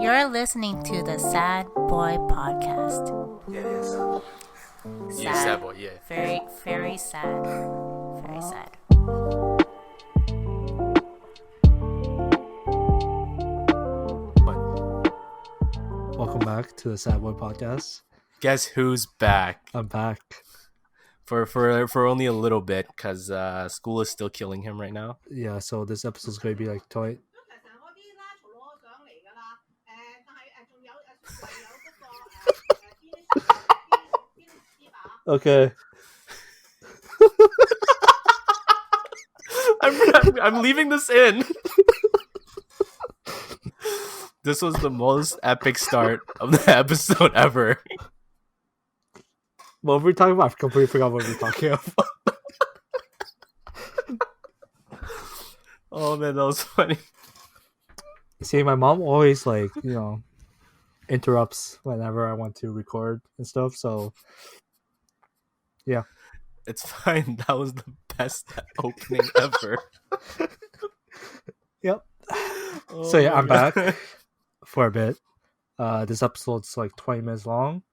You're listening to the Sad Boy Podcast. Yeah, Sad. yeah, sad boy, yeah. Very, very sad. Very sad. Welcome back to the Sad Boy Podcast. Guess who's back? I'm back. For only a little bit, because school is still killing him right now. Yeah, so this episode's going to be like toy. Okay. I'm leaving this in. This was the most epic start of the episode ever. What were we talking about? I completely forgot what we were talking about. Oh man, that was funny. See, my mom always interrupts whenever I want to record and stuff, so yeah. It's fine. That was the best opening ever. Yep. Oh So yeah, my I'm God. back for a bit. This episode's like 20 minutes long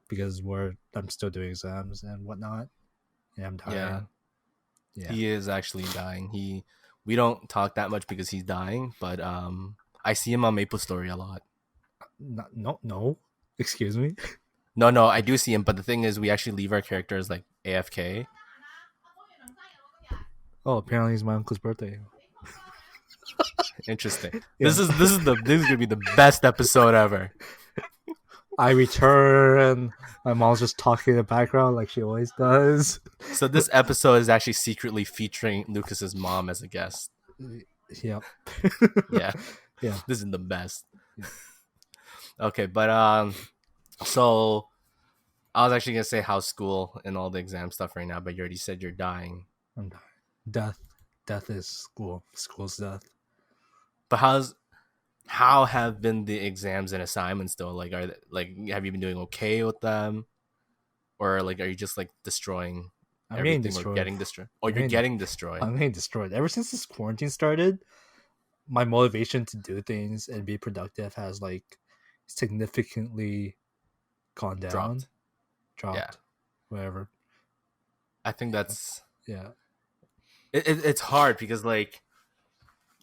because I'm still doing exams and whatnot. Yeah, I'm tired. Yeah. He is actually dying. We don't talk that much because he's dying, but I see him on Maple Story a lot. No. Excuse me. No, I do see him, but the thing is, we actually leave our characters like AFK. Oh, apparently it's my uncle's birthday. Interesting. Yeah. This is gonna be the best episode ever. I return. My mom's just talking in the background like she always does. So this episode is actually secretly featuring Lucas's mom as a guest. Yep. Yeah, Yeah. this is the best. Okay, but so I was actually gonna say how's school and all the exam stuff right now, but you already said you're dying. I'm dying. Death is school. School's death. But how have been the exams and assignments though? Like, have you been doing okay with them, or like are you just like destroying I'm getting everything destroyed. or getting destroyed? Oh, I'm you're getting- getting destroyed. I'm getting destroyed. Ever since this quarantine started, my motivation to do things and be productive has like significantly gone down. Dropped. Yeah. Whatever. I think that's Yeah. it's hard because like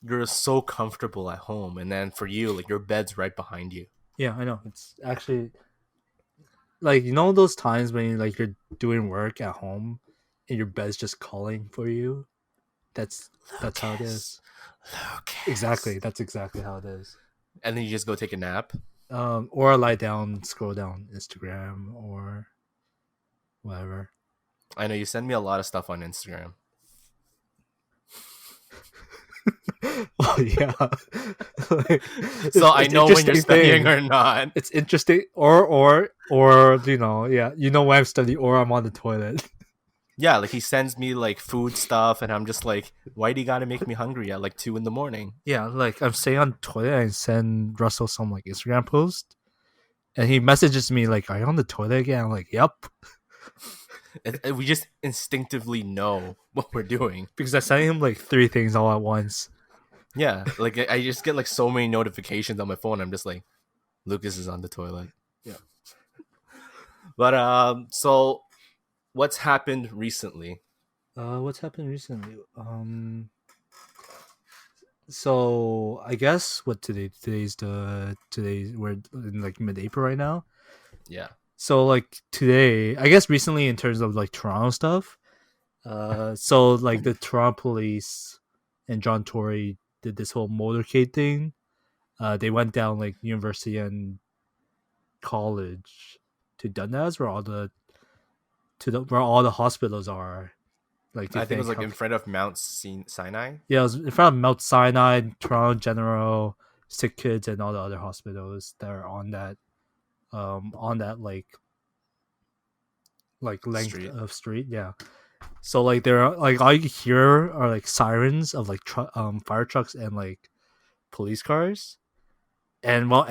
you're so comfortable at home, and then for you, like your bed's right behind you. Yeah, I know. It's actually like those times when you're doing work at home and your bed's just calling for you. That's how it is. Lucas. Exactly. That's exactly how it is. And then you just go take a nap. Or lie down, scroll down Instagram or whatever. I know you send me a lot of stuff on Instagram. Oh yeah. So I know when you're interesting studying thing. or not. It's interesting, or when I'm studying or I'm on the toilet. Yeah, like he sends me like food stuff, and I'm just like, why do you gotta make me hungry at like 2 a.m? Yeah, like I'm staying on the toilet and send Russell some like Instagram post, and he messages me like, "Are you on the toilet again?" I'm like, "Yep," We just instinctively know what we're doing. because I sent him like 3 things all at once. Yeah, like I just get like so many notifications on my phone. I'm just like, Lucas is on the toilet. Yeah. But so what's happened recently? What's happened recently? So I guess what today's we're in like mid-April right now. Yeah. So like today, I guess recently in terms of like Toronto stuff, so like the Toronto police and John Tory did this whole motorcade thing. They went down like university and college to Dundas, where all the hospitals are. Like I think it was like in front of Mount Sinai. yeah, it was in front of Mount Sinai, Toronto General, Sick Kids, and all the other hospitals that are on that length Street. of street. Yeah. So like there are like all you hear are like sirens of like fire trucks and like police cars. And while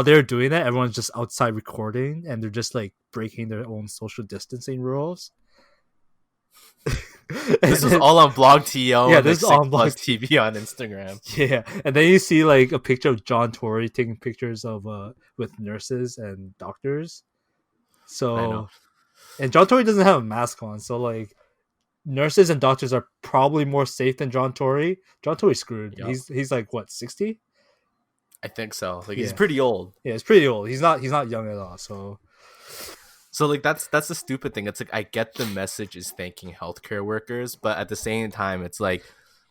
they're doing that, everyone's just outside recording, and they're just like breaking their own social distancing rules. This was all on Blog TO. Yeah, and this is like all on 6 Blog Plus TV on Instagram. Yeah, and then you see like a picture of John Tory taking pictures of with nurses and doctors. I know. So, and John Tory doesn't have a mask on, so like nurses and doctors are probably more safe than John Tory. John Tory's screwed. Yep. He's like what, 60? I think so. Like Yeah. he's pretty old. Yeah, he's pretty old. He's not young at all. So like that's the stupid thing. It's like I get the message is thanking healthcare workers, but at the same time, it's like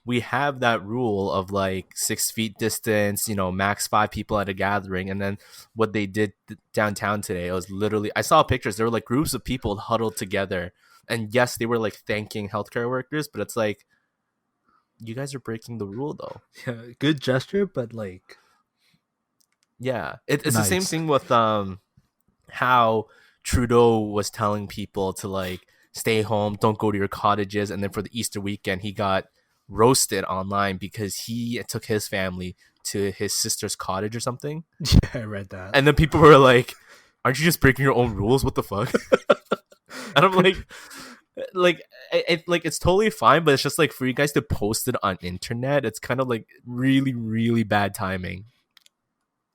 we have that rule of like 6 feet distance, max 5 people at a gathering, and then what they did downtown today, it was literally I saw pictures. There were like groups of people huddled together, and yes, they were like thanking healthcare workers, but it's like you guys are breaking the rule though. Yeah, good gesture, but like yeah, it's nice. the same thing with how Trudeau was telling people to like stay home, don't go to your cottages, and then for the Easter weekend he got roasted online because he took his family to his sister's cottage or something. Yeah, I read that. And then people were like, aren't you just breaking your own rules? What the fuck? And I'm like it's totally fine, but it's just like for you guys to post it on internet, it's kind of like really, really bad timing.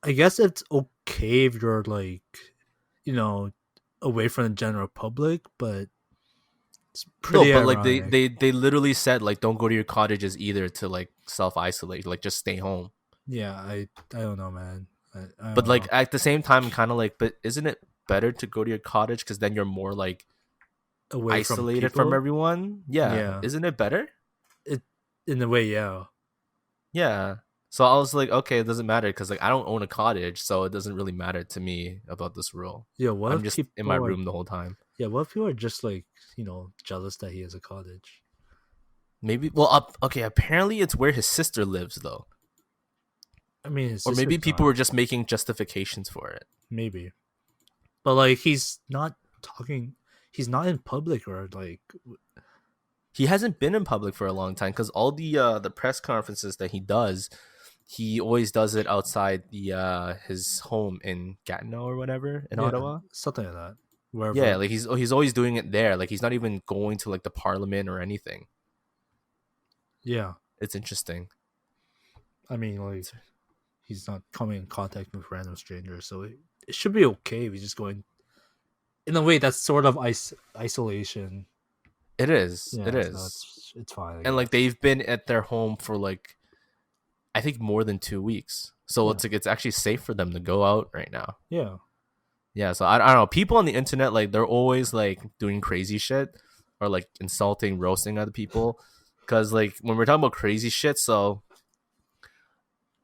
I guess it's okay if you're like, away from the general public, but it's pretty No, but ironic. like they literally said like don't go to your cottages either to like self-isolate, like just stay home. Yeah, I don't know, man. I But don't like know. at the same time, kind of like, but isn't it better to go to your cottage because then you're more like Away isolated from from people? everyone? Yeah. Yeah. Isn't it better? In a way, yeah. Yeah. So I was like, okay, it doesn't matter because like I don't own a cottage, so it doesn't really matter to me about this rule. Yeah, what I'm if just people in my are, room the whole time. Yeah, what if people are just like, jealous that he has a cottage? Maybe. Well, okay. Apparently, it's where his sister lives, though. I mean, his Or maybe sister's people not- were just making justifications for it. maybe, but like he's not talking. He's not in public or like. He hasn't been in public for a long time because all the press conferences that he does, he always does it outside his home in Gatineau or whatever in Ottawa. Something like that. Wherever. Yeah, like he's always doing it there. Like he's not even going to like the parliament or anything. Yeah, It's interesting. I mean, like he's not coming in contact with random strangers, so it should be okay if he's just going. In a way, that's sort of isolation. It is. Yeah, It so is. it's fine. I And like guess. they've been at their home for like I think more than 2 weeks. So Yeah. it's like it's actually safe for them to go out right now. Yeah. Yeah, so I don't know. People on the internet, like, they're always, like, doing crazy shit or, like, insulting, roasting other people. Because, like, when we're talking about crazy shit, so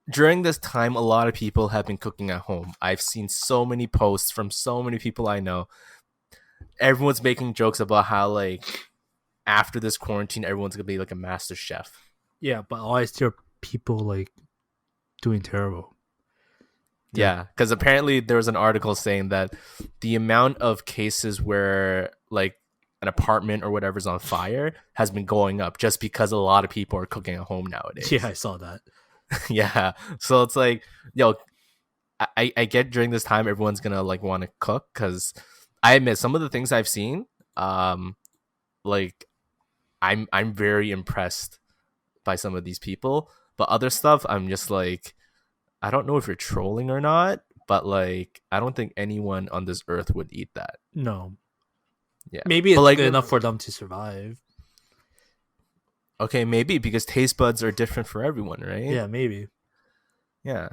during this time, a lot of people have been cooking at home. I've seen so many posts from so many people I know. Everyone's making jokes about how, like, after this quarantine, everyone's going to be, like, a master chef. Yeah, but I hear people like doing terrible. Yeah, because apparently there was an article saying that the amount of cases where like an apartment or whatever's on fire has been going up just because a lot of people are cooking at home nowadays. Yeah, I saw that. Yeah. So it's like, yo, I get during this time everyone's gonna like want to cook because I admit some of the things I've seen, like I'm very impressed by some of these people, but other stuff I'm just like, I don't know if you're trolling or not, but like I don't think anyone on this earth would eat that. No. Yeah. Maybe it's But, like, good enough for them to survive. Okay, maybe because taste buds are different for everyone, right? Yeah, maybe. Yeah.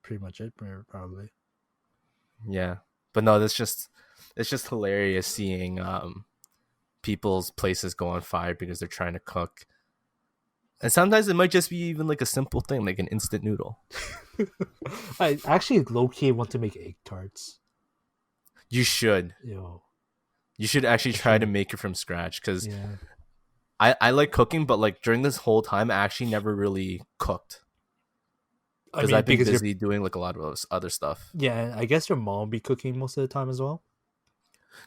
Pretty much it, probably. Yeah. But no, it's just hilarious seeing people's places go on fire because they're trying to cook. And sometimes it might just be even like a simple thing, like an instant noodle. I actually low-key want to make egg tarts. You should. Yo. You should actually try to make it from scratch because Yeah. I like cooking, but like during this whole time, I actually never really cooked I because mean, I've been because you're, busy doing like a lot of other stuff. yeah, I guess your mom be cooking most of the time as well.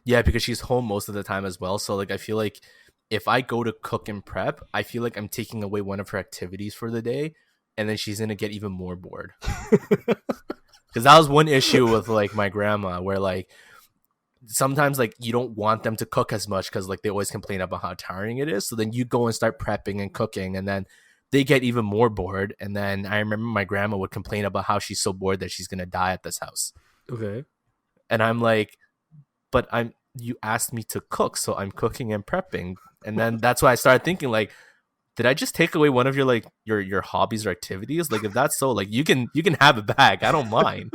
Yeah, because she's home most of the time as well. So like I feel like if I go to cook and prep, I feel like I'm taking away one of her activities for the day, and then she's gonna get even more bored. Because that was one issue with like my grandma, where like sometimes like you don't want them to cook as much because like they always complain about how tiring it is. So then you go and start prepping and cooking, and then they get even more bored. And then I remember my grandma would complain about how she's so bored that she's gonna die at this house. Okay. And I'm like, but you asked me to cook, so I'm cooking and prepping. And then that's why I started thinking like, did I just take away one of your like your hobbies or activities? Like if that's so, like you can have it back. I don't mind.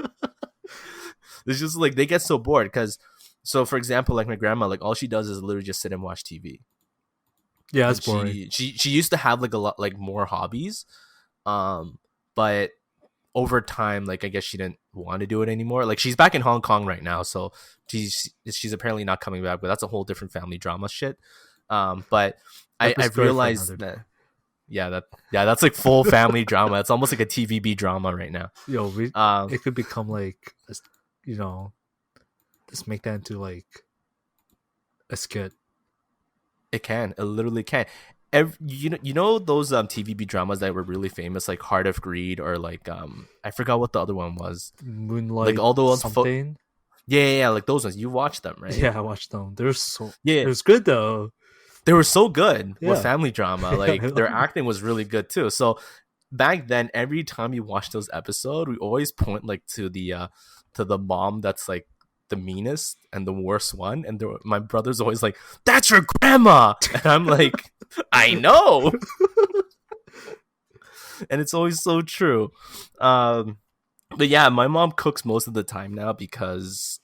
It's just like they get so bored because, so for example, like my grandma, like all she does is literally just sit and watch TV. Yeah, that's And boring. she used to have like a lot like more hobbies, but over time, like I guess she didn't want to do it anymore. Like she's back in Hong Kong right now, so she's apparently not coming back. But that's a whole different family drama shit. But I've realized that. Yeah, that's like full family drama. It's almost like a TVB drama right now. Yo, it could become like, you know, just make that into like a skit. It can. It literally can. You know those TVB dramas that were really famous, like Heart of Greed, or like I forgot what the other one was. Moonlight, like all the ones. something. Yeah, like those ones. You watched them, right? Yeah, I watched them. They're so. Yeah, it was good though. They were so good Yeah. with family drama. Like their acting was really good too. So back then, every time you watch those episodes, we always point like to the mom that's like the meanest and the worst one, and my brother's always like, "That's your grandma," and I'm like, "I know," and it's always so true. But yeah, my mom cooks most of the time now because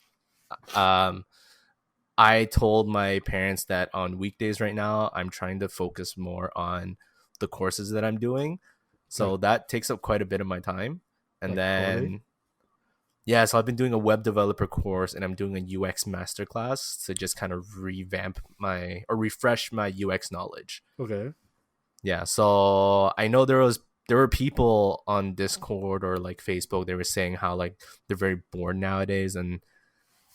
I told my parents that on weekdays right now I'm trying to focus more on the courses that I'm doing, so that takes up quite a bit of my time. And like then coding? Yeah, so I've been doing a web developer course, and I'm doing a UX masterclass to just kind of refresh my UX knowledge. Okay. Yeah, so I know there were people on Discord or like Facebook, they were saying how like they're very bored nowadays. And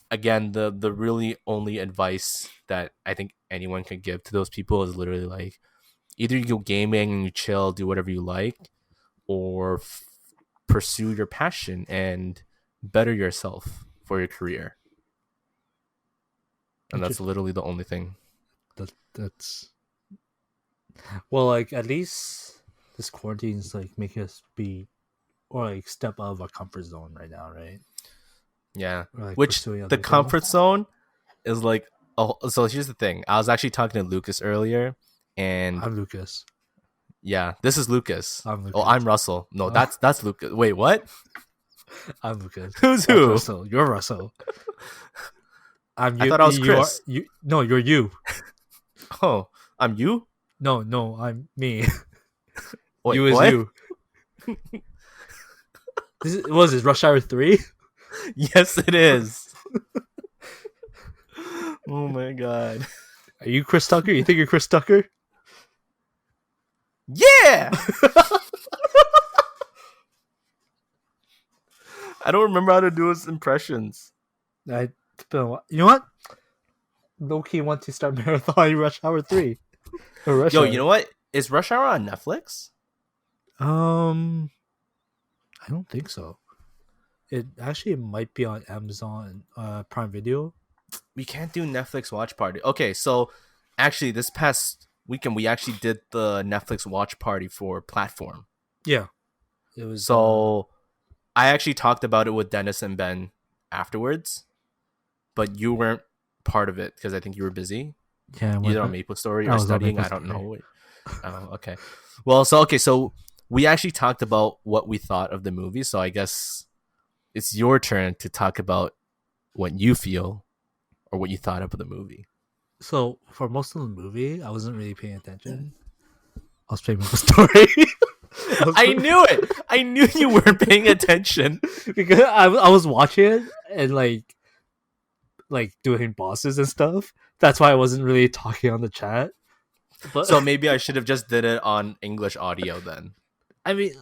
again, the really only advice that I think anyone can give to those people is literally like, either you go gaming and you chill, do whatever you like, or pursue your passion and better yourself for your career. And that's literally the only thing. That's well, like at least this quarantine is like making us be or like step out of our comfort zone right now, right? Yeah. Like which the comfort zone is like, so here's the thing. I was actually talking to Lucas earlier, and I'm Lucas. Yeah, this is Lucas. I'm Lucas. Oh, I'm Russell. No, that's Lucas. Wait, what? I'm Lucas. Who's that's who? Russell. You're Russell. I'm you. I thought I was Chris. No, you're you. Oh, I'm you? No, I'm me. Wait, you is what? you. What is this, Rush Hour 3? Yes, it is. Oh my god. Are you Chris Tucker? You think you're Chris Tucker? Yeah! I don't remember how to do his impressions. You know what? Low-key want to start marathon Rush Hour 3. Rush Hour. You know what? Is Rush Hour on Netflix? I don't think so. It actually might be on Amazon Prime Video. We can't do Netflix watch party. Okay, so actually this past weekend we actually did the Netflix watch party for Platform. Yeah. It was so I actually talked about it with Dennis and Ben afterwards, but you weren't part of it because I think you were busy. Yeah, either on Maple Story or studying. I don't know. Oh, okay. Well, so we actually talked about what we thought of the movie. So I guess it's your turn to talk about what you feel or what you thought of the movie. So for most of the movie, I wasn't really paying attention. I was playing Maple Story. I knew it. I knew you weren't paying attention because I was watching it and like doing bosses and stuff. That's why I wasn't really talking on the chat. But so maybe I should have just did it on English audio then. I mean,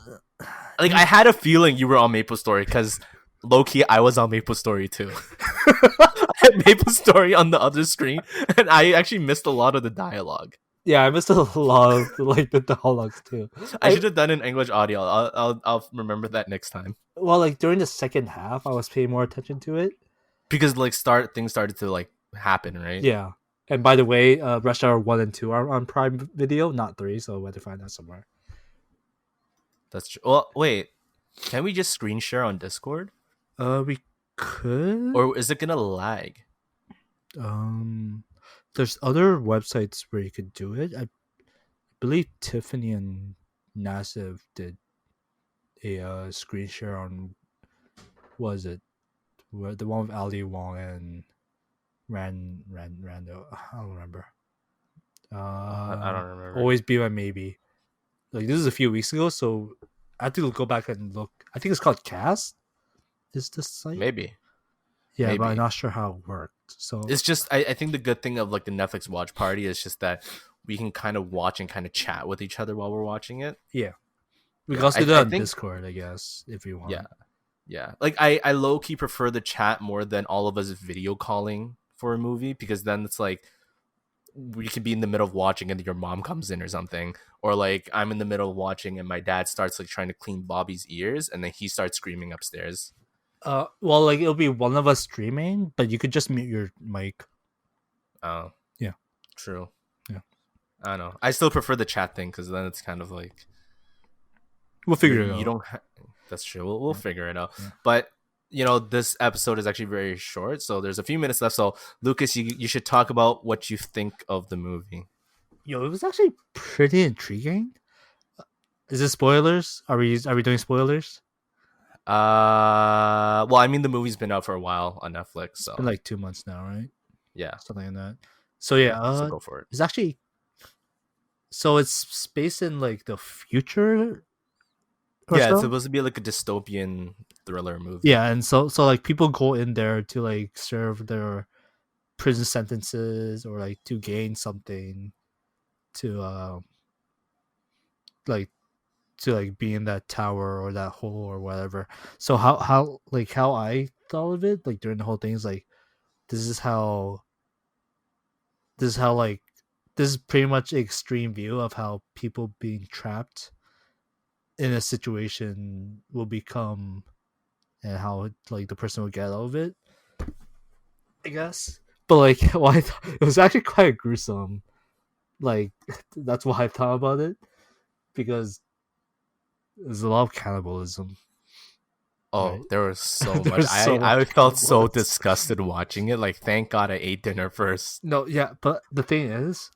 like I had a feeling you were on Maple Story because low-key I was on Maple Story too. I had Maple Story on the other screen and I actually missed a lot of the dialogue. Yeah, I missed a lot of like the dialogues too. I should have done it in English audio. I'll remember that next time. Well, like during the second half, I was paying more attention to it. because like things started to like happen, right? Yeah. And by the way, Rush Hour 1 and 2 are on Prime Video, not 3, so I had to find that somewhere. That's true. Well, wait, can we just screen share on Discord, We could. or is it gonna lag? There's other websites where you could do it. I believe Tiffany and Nassif did a screen share on, was it the one with Ali Wong and Rando? I don't remember. I don't remember. Always Be My Maybe. Like, this is a few weeks ago, so I have to go back and look. I think it's called Cast. Is this site? Maybe. Yeah, Maybe. but I'm not sure how it worked. So It's just I think the good thing of like the Netflix watch party is just that we can kind of watch and kind of chat with each other while we're watching it. yeah, we Yeah, can also do I that on think- Discord, I guess, if you want. Yeah. Like I low key prefer the chat more than all of us video calling for a movie, because then it's like we could be in the middle of watching and your mom comes in or something, or like I'm in the middle of watching and my dad starts like trying to clean Bobby's ears and then he starts screaming upstairs. Well, like, it'll be one of us streaming, but you could just mute your mic. Oh. Yeah. True. Yeah. I don't know. I still prefer the chat thing because then it's kind of like We'll figure it out. you don't that's true. We'll figure it out. Yeah. But you know, this episode is actually very short, so there's a few minutes left. So Lucas, you should talk about what you think of the movie. Yo, it was actually pretty intriguing. Is it spoilers? Are we doing spoilers? Well, I mean the movie's been out for a while on Netflix, so It's been like 2 months now, right? yeah. Something like that. So yeah, So go for it. it's actually, so it's based in like the future. Or Yeah, so? it's supposed to be like a dystopian thriller movie. Yeah, and so like people go in there to like serve their prison sentences or like to gain something to like be in that tower or that hole or whatever. So how I thought of it like during the whole thing is like this is like this is pretty much an extreme view of how people being trapped in a situation will become, and how like the person will get out of it, I guess. But like, well, I thought it was actually quite gruesome. Like, that's why I thought about it, because there's a lot of cannibalism. Oh, Right. there was so There much. was so I much felt so cannibalism. disgusted watching it. Like, thank God I ate dinner first. No, yeah, but the thing is,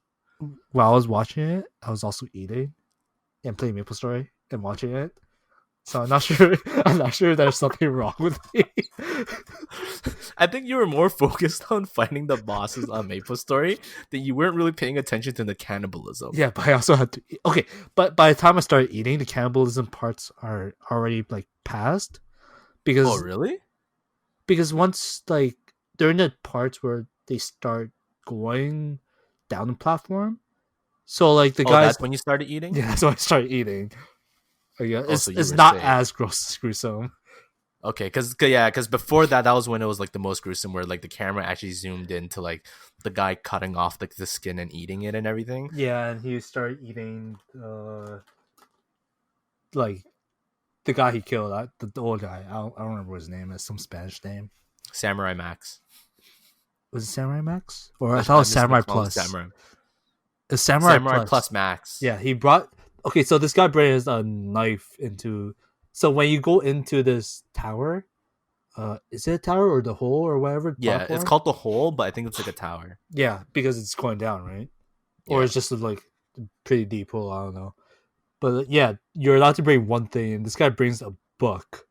while I was watching it, I was also eating and playing Maple Story and watching it. So I'm not sure. I'm not sure there's something wrong with me. I think you were more focused on finding the bosses on Maple Story that you weren't really paying attention to the cannibalism. Yeah, but I also had to eat. Okay, but by the time I started eating, the cannibalism parts are already like past, because Oh, really? because once like during the parts where they start going down the platform, so like the Oh, guys, that's when you started eating? yeah, that's when I started eating. Yeah, Oh, so you it's were not safe. as gruesome. Okay, because before that was when it was like the most gruesome, where like the camera actually zoomed into like the guy cutting off like the skin and eating it and everything. Yeah, and he started eating like the guy he killed, the old guy. I don't remember what his name is. Some Spanish name. Samurai Max. Was it Samurai Max? Or I thought it was Samurai Plus. Samurai. It's Samurai, Plus Max. Yeah, he brought. Okay, so this guy brings a knife into. So when you go into this tower, is it a tower or the hole or whatever? Yeah, platform? it's called the Hole, but I think it's like a tower. Yeah, because it's going down, right? Or Yeah. it's just like a pretty deep hole. I don't know. But yeah, you're allowed to bring one thing, and this guy brings a book.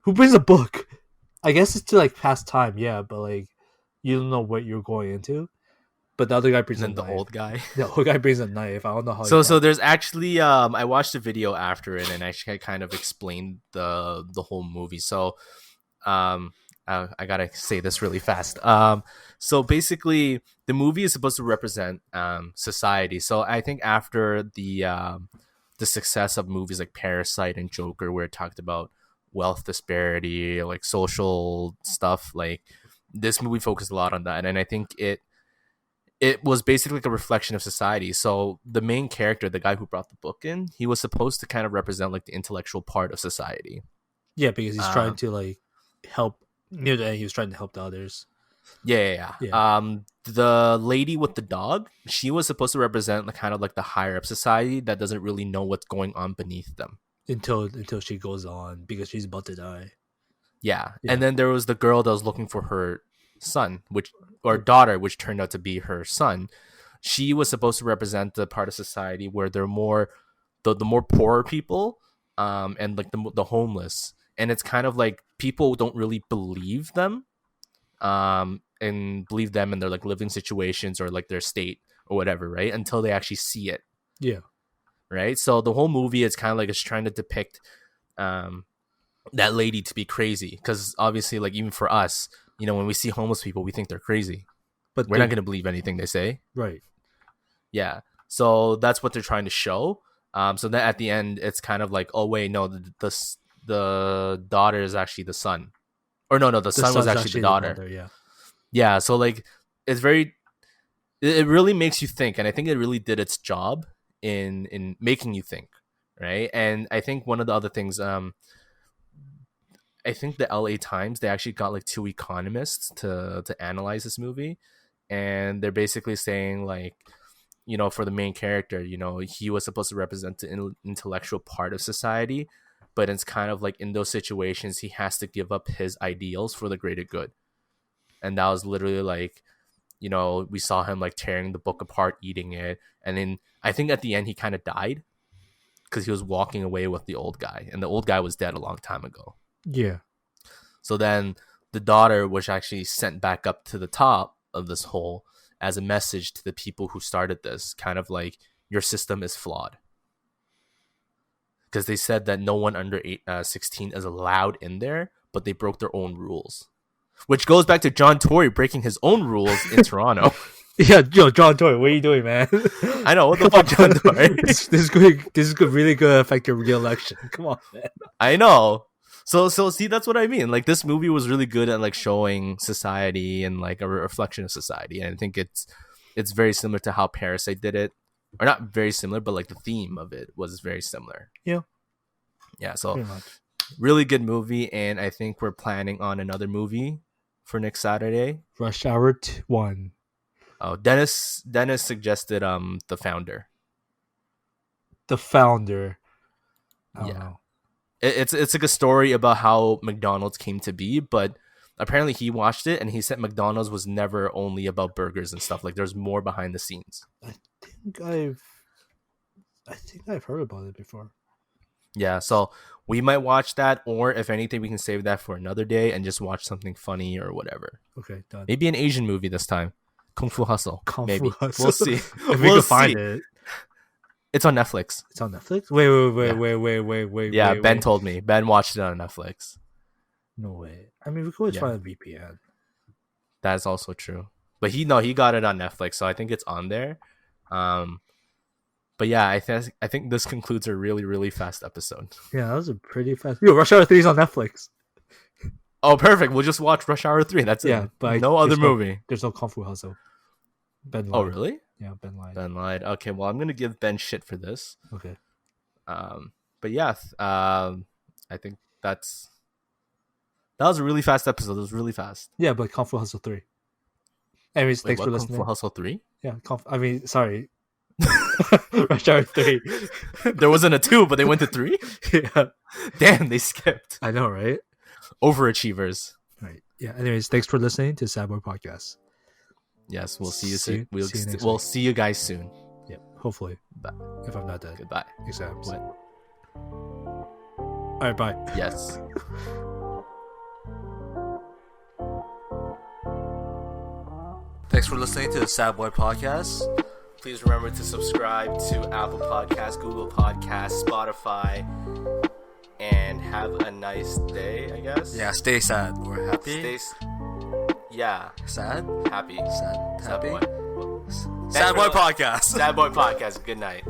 Who brings a book? I guess it's to like pass time, yeah, but like you don't know what you're going into. But the other guy brings And a then the knife. old guy. The old guy brings a knife. I don't know how. So there's actually I watched a video after it and actually kind of explained the whole movie. So I gotta say this really fast. So basically the movie is supposed to represent society. So I think after the success of movies like Parasite and Joker, where it talked about wealth disparity, like social stuff, like this movie focused a lot on that, and I think it was basically like a reflection of society. So the main character, the guy who brought the book in, he was supposed to kind of represent like the intellectual part of society. Yeah, because he's trying to like help Near the end, he was trying to help the others. Yeah. The lady with the dog, she was supposed to represent kind of like the higher up society that doesn't really know what's going on beneath them. Until she goes on because she's about to die. Yeah. And then there was the girl that was looking for her son, or daughter, which turned out to be her son. She was supposed to represent the part of society where they're more the more poorer people, and like the homeless. And it's kind of like people don't really believe them, and believe them in their like living situations or like their state or whatever, right? Until they actually see it. Yeah. Right. So the whole movie is kind of like it's trying to depict that lady to be crazy, because obviously, like, even for us, you know, when we see homeless people, we think they're crazy, but we're not going to believe anything they say. Right. Yeah. So that's what they're trying to show. So then at the end, it's kind of like, oh wait, no, the daughter is actually the son, or no, the son was actually the daughter. Yeah. Yeah. So like, it really makes you think, and I think it really did its job in making you think, right? And I think one of the other things, I think the LA Times, they actually got like 2 economists to analyze this movie, and they're basically saying, like, you know, for the main character, you know, he was supposed to represent the intellectual part of society, but it's kind of like in those situations he has to give up his ideals for the greater good. And that was literally like, you know, we saw him like tearing the book apart, eating it, and then I think at the end he kind of died because he was walking away with the old guy, and the old guy was dead a long time ago. Yeah. So then the daughter was actually sent back up to the top of this hole as a message to the people who started this, kind of like, your system is flawed. Because they said that no one under 16 is allowed in there, but they broke their own rules. Which goes back to John Tory breaking his own rules in Toronto. Yeah, yo, John Tory, what are you doing, man? I know, what the fuck, John Tory? This is really good affect your re-election. Come on, man. I know. So see, that's what I mean. Like, this movie was really good at like showing society and like a reflection of society, and I think it's very similar to how Parasite did it, or not very similar, but like the theme of it was very similar. Yeah. So really good movie, and I think we're planning on another movie for next Saturday. Rush Hour 1. Oh, Dennis suggested The Founder. The Founder. I don't Yeah. know. It's like a story about how McDonald's came to be, but apparently he watched it and he said McDonald's was never only about burgers and stuff. Like, there's more behind the scenes. I think I've heard about it before. Yeah, so we might watch that, or if anything, we can save that for another day and just watch something funny or whatever. Okay, done. Maybe an Asian movie this time. Kung Fu Hustle. Maybe. Hustle. We'll see. If we can find it. It's on Netflix. It's on Netflix? Wait. Yeah, Ben told me. Ben watched it on Netflix. No way. I mean, we could always find a VPN. That's also true. But he got it on Netflix, so I think it's on there. But yeah, I think this concludes a really, really fast episode. Yeah, that was a pretty fast. Yo, Rush Hour 3 is on Netflix. Oh, perfect. We'll just watch Rush Hour 3. That's it. But no other movie. There's no Kung Fu Hustle. Ben lied. Oh, really? Yeah, Ben lied. Ben lied. Okay, well, I'm gonna give Ben shit for this. Okay. But yeah, I think that was a really fast episode. It was really fast. Yeah, but Kung Fu Hustle 3. Anyways, thanks for listening. Kung Fu Hustle 3? Yeah, sorry. Rush Hour 3. There wasn't a 2, but they went to 3? Yeah. Damn, they skipped. I know, right? Overachievers. Right. Yeah. Anyways, thanks for listening to Sad Boy Podcast. Yes, we'll see you soon. We'll We'll see you guys soon. Yeah, hopefully. Bye. If I'm not dead. Goodbye. Exams. What? All right, bye. Yes. Thanks for listening to the Sad Boy Podcast. Please remember to subscribe to Apple Podcasts, Google Podcasts, Spotify, and have a nice day, I guess. Yeah, stay sad or happy. Yeah. Sad? Happy. Sad. Happy? Sad Boy. Sad Boy Podcast. Sad Boy Podcast. Good night.